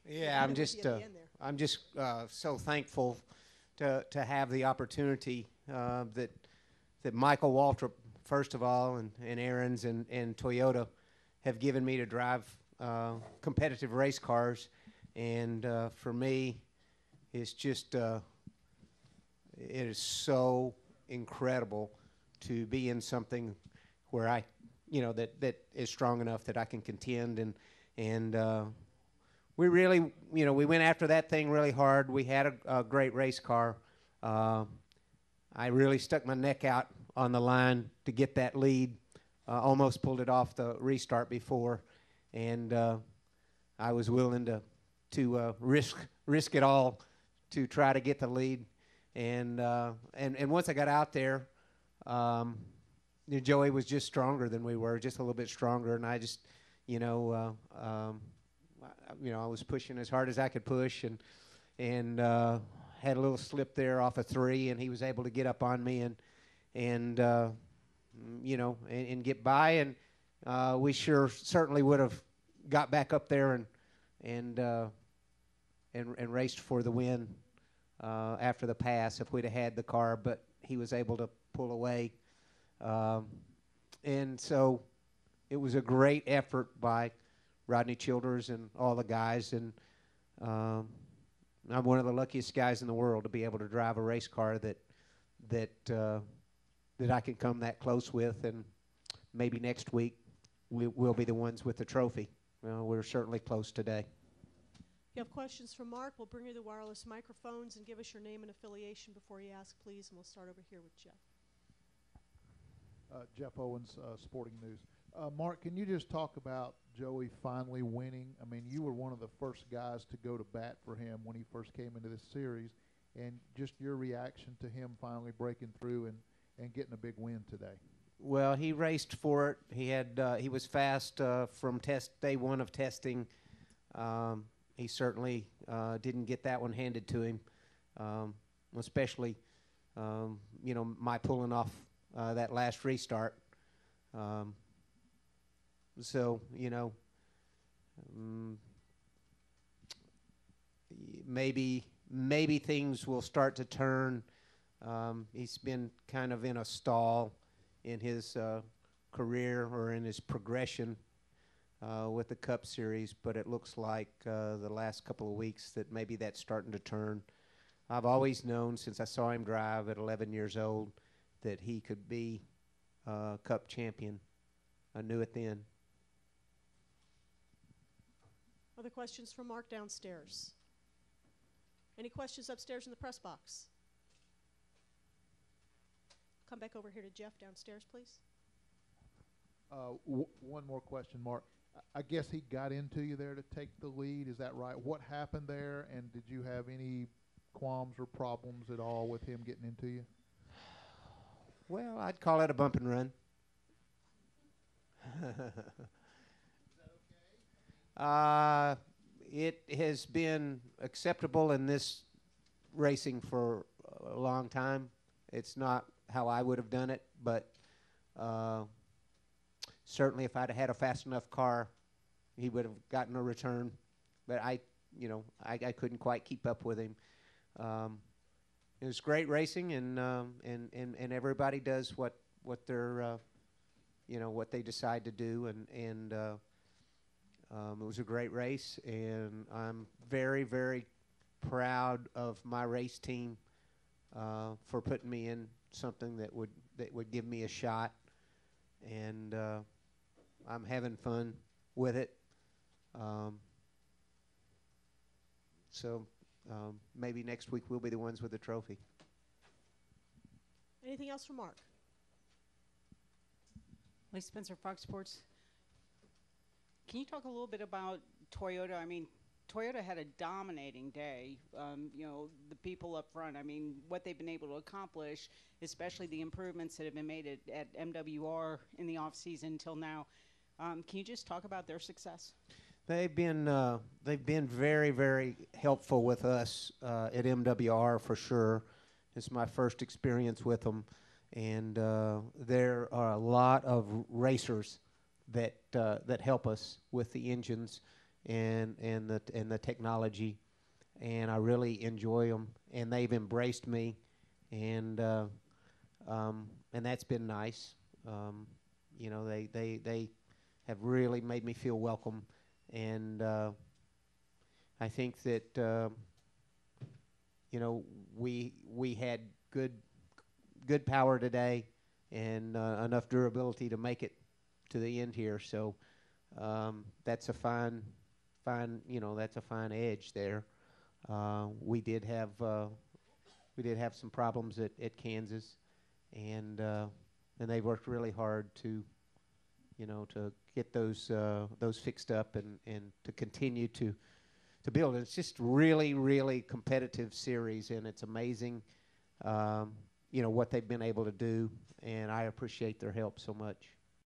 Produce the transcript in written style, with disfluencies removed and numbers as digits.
Yeah, I'm just so thankful to have the opportunity that Michael Waltrip, first of all, and Aaron's and Toyota have given me to drive competitive race cars, and for me, it's just it is so incredible to be in something where I, that is strong enough that I can contend, and we really, we went after that thing really hard. We had a great race car. I really stuck my neck out on the line to get that lead. Almost pulled it off the restart before, and I was willing to risk it all to try to get the lead. And once I got out there, Joey was just stronger than we were, just a little bit stronger, and I just, I was pushing as hard as I could push, and had a little slip there off a 3, and he was able to get up on me and get by, and we certainly would have got back up there and raced for the win after the pass if we'd have had the car, but he was able to pull away, and so it was a great effort by Rodney Childers and all the guys, and I'm one of the luckiest guys in the world to be able to drive a race car that I can come that close with, and maybe next week we'll be the ones with the trophy. We're certainly close today. If you have questions for Mark, we'll bring you the wireless microphones and give us your name and affiliation before you ask, please, and we'll start over here with Jeff. Jeff Owens, Sporting News. Mark, can you just talk about Joey finally winning? I mean, you were one of the first guys to go to bat for him when he first came into this series, and just your reaction to him finally breaking through and getting a big win today. Well, he raced for it. He was fast from day one of testing. He certainly didn't get that one handed to him, especially my pulling off that last restart. So, maybe things will start to turn. He's been kind of in a stall in his career or in his progression with the Cup Series, but it looks like the last couple of weeks that maybe that's starting to turn. I've always known since I saw him drive at 11 years old that he could be Cup champion. I knew it then. Other questions from Mark downstairs? Any questions upstairs in the press box? Come back over here to Jeff downstairs, please. One more question, Mark. I guess he got into you there to take the lead. Is that right? What happened there, and did you have any qualms or problems at all with him getting into you? Well, I'd call it a bump and run. Is that okay? It has been acceptable in this racing for a long time. It's not how I would have done it, but certainly if I'd had a fast enough car, he would have gotten a return. But I couldn't quite keep up with him. It was great racing, and everybody does what they're what they decide to do, and it was a great race, and I'm very, very proud of my race team for putting me in something that would give me a shot, and I'm having fun with it. So maybe next week we'll be the ones with the trophy. Anything else from Mark? Lee Spencer, Fox Sports. Can you talk a little bit about Toyota? I mean, Toyota had a dominating day. The people up front, I mean, what they've been able to accomplish, especially the improvements that have been made at MWR in the off-season until now. Can you just talk about their success? They've been very, very helpful with us at MWR for sure. It's my first experience with them, and there are a lot of racers that help us with the engines, and the technology, and I really enjoy them. And they've embraced me, and that's been nice. You know, they have really made me feel welcome, and I think that you know, we had good power today, and enough durability to make it to the end here. So that's a fine that's a fine edge there. We did have some problems at Kansas, and they worked really hard to get those fixed up and to continue to build. It's just really, really competitive series, and it's amazing, what they've been able to do, and I appreciate their help so much.